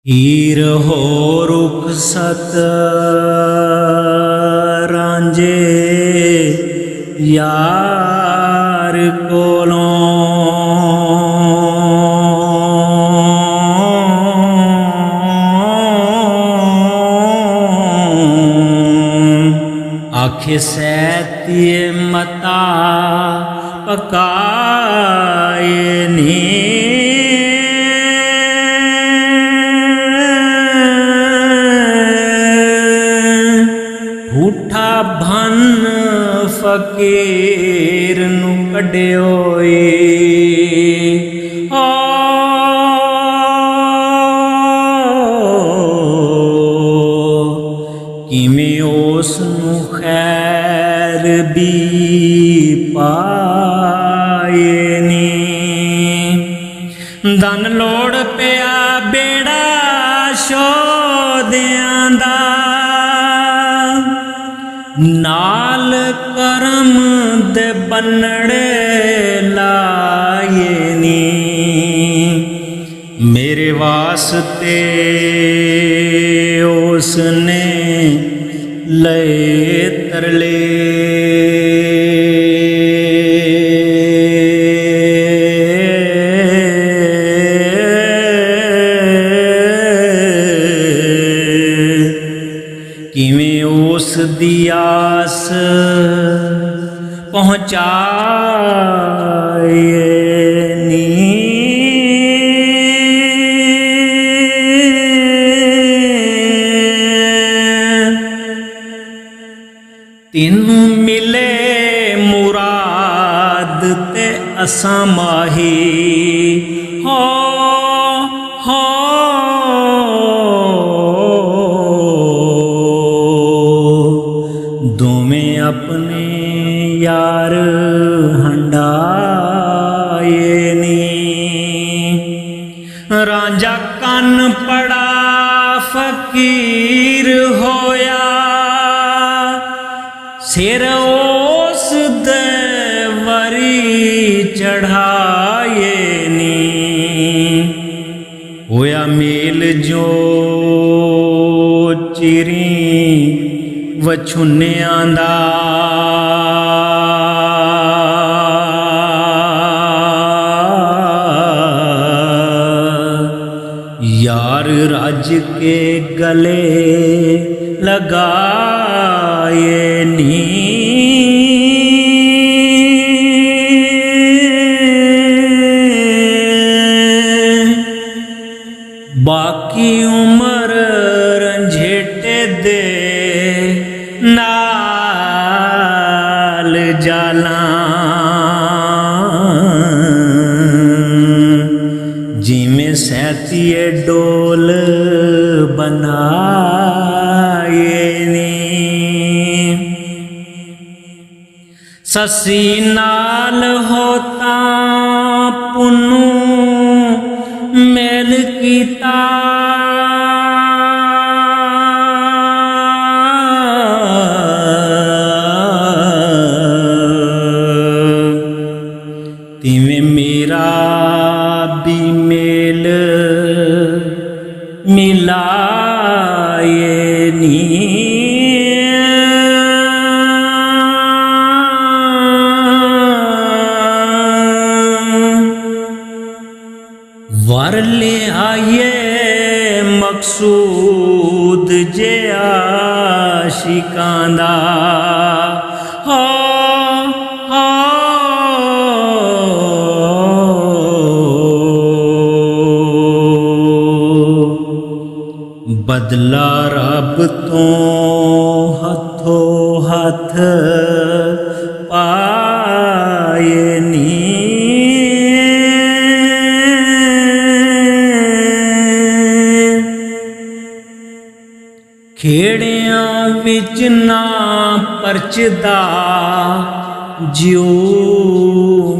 हीर हो रुखसत रांझे यार कोलों आखे सैतीय मता पकाए नी झूठा भन फकीर नू कढिओए किवें उस नू खैर भी पाए नी धन लोड़ पिया बेड़ा शोदियां दा नाल करम दे बनड़े लाए नी मेरे वास्ते उसने लए तरले किवें उस दी आस पहुँचाए नी तेनू मिले मुराद ते असां माही हो दोवें अपने यार हंडाए नी रांझा कन पड़ा फकीर होया सिर उस दे वरी चढ़ाए नी होया मेल जो चिरी वछुनियां दा यार राज के गले लगाए नी बाकी उम्र रंझेटे दे नाल जाला जिमें सैतीए डोल बनाए नी ससी नाल होता पुन्नू मेल कीता तिवें मेरा भी मेल मिलाए नी वर ले आए मकसूद जे आशिकां दा बदला रब तो हथो हथ पाए नी खेड़ियां विच ना परचदा जियो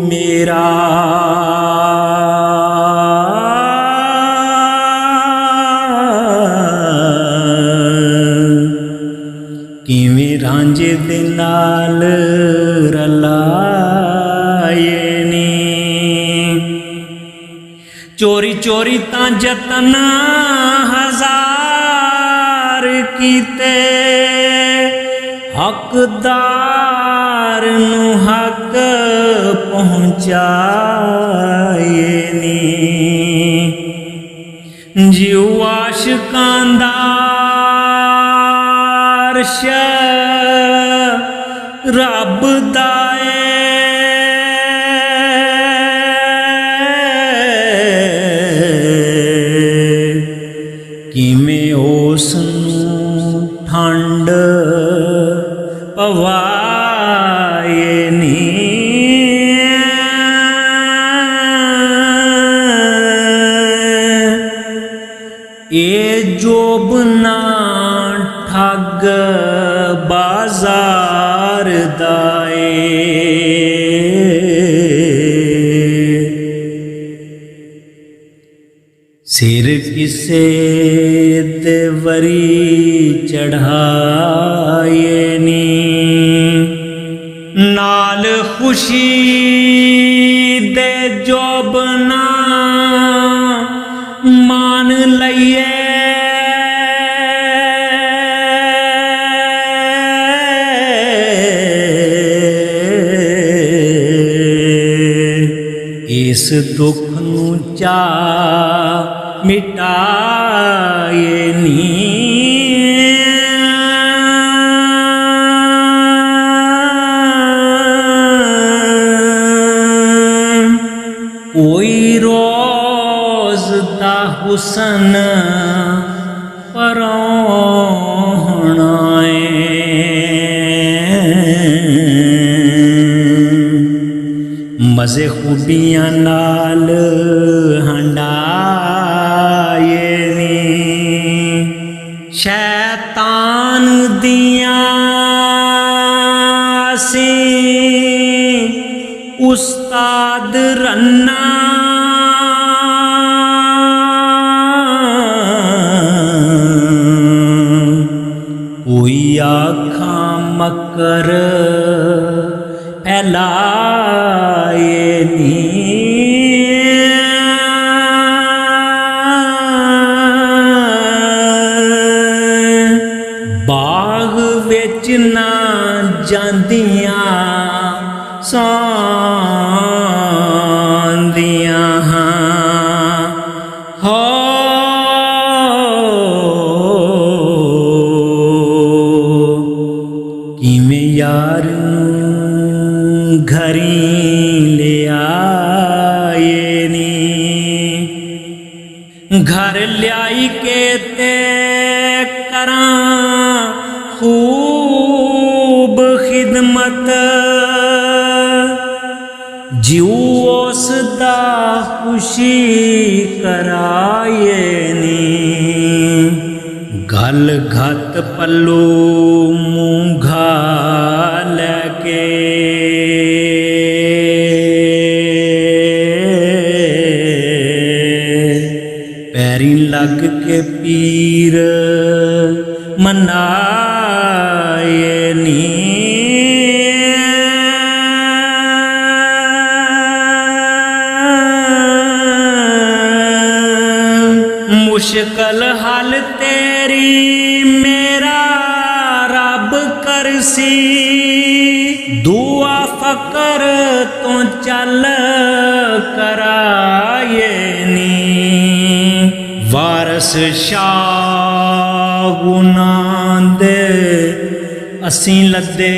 मेरा किवें रांझे दे नाल रलाए नी चोरी चोरी तां जतन ਕੀਤੇ ਹੱਕਦਾਰ ਨੂੰ ਹੱਕ ਪਹੁੰਚਾਏ ਨੀ ਜਿਉ ਆਸ਼ਿਕਾਂ ਦਾ ਅਰਸ਼ ਰੱਬ ਦਾ ਕਿਵੇਂ ਉਸ ਨੂੰ ਠੰਡ ਪਵਾਏ ਨੀ ਇਹ ਜੋਬ ਨਾ ਠੱਗ ਬਾਜ਼ਾਰ ਦਾ ਸਿਰ ਕਿਸੇ ਤੇ ਵਰੀ ਚੜ੍ਹਾਏ ਨੀ ਨਾਲ ਖੁਸ਼ੀ ਦੇ ਜੋਬਨਾ ਮਾਨ ਲਈਏ ਇਸ ਦੁੱਖ ਨੂੰ ਚਾ ਮਿਟਾਏ ਨੀ ਕੋਈ ਰੋਜ਼ ਦਾ ਹੁਸਨ ਪਰੋਹਣਾ ਮਜ਼ੇ ਖੂਬੀਆਂ ਨਾਲ ਹੰਡਾਏ ਨੀ ਸ਼ੈਤਾਨ ਦੀਆਂ ਅਸੀਂ ਉਸਤਾਦ ਰੰਨਾ ਕੋਈ ਆਖਾਂ ਮਕਰ ਫੈਲਾਏ ਨੀ ਬਾਗ ਵਿੱਚ ਨਾ ਜਾਂਦੀਆਂ ਸੌਂਦੀਆਂ ਹੋ ਕਿਵੇਂ ਯਾਰ ਘਰੀ ਲਿਆਏ ਨੀ ਘਰ ਲਿਆਈ ਕੇ ਤੇ ਕਰਾਂ ਖੂਬ ਖਿਦਮਤ ਜਿਉ ਉਸ ਦਾ ਖੁਸ਼ੀ ਕਰਾਏ ਨੀ ਗਲ ਘਤ ਪੱਲੂ ਮੂੰਘਾ ਲੈ ਕੇ ਪੈਰੀ ਲੱਗ ਕੇ ਪੀਰ ਮਨਾਏ ਨੀ ਮੁਸ਼ਕਲ ਹੱਲ ਤੇਰੀ ਮੇਰਾ ਰੱਬ ਕਰਸੀ ਦੁਆ ਫਕਰ ਤੋਂ ਚੱਲ ਕਰਾਏ ਨੀ ਵਾਰਸ ਸ਼ਾਹ ਗੁਨਾਹ ਦੇ ਅਸੀਂ ਲੱਦੇ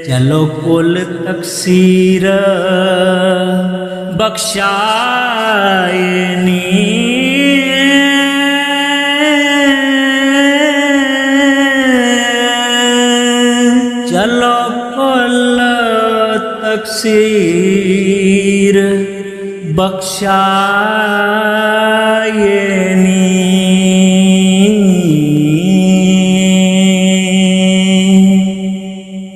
ਚਲੋ ਕੁਲ ਤਕਸੀਰ ਬਖਸ਼ਾਏ ਨੀ ਚਲੋ ਕੁਲ ਤਕਸੀਰ ਬਖਸ਼ਾਏ ਨੀ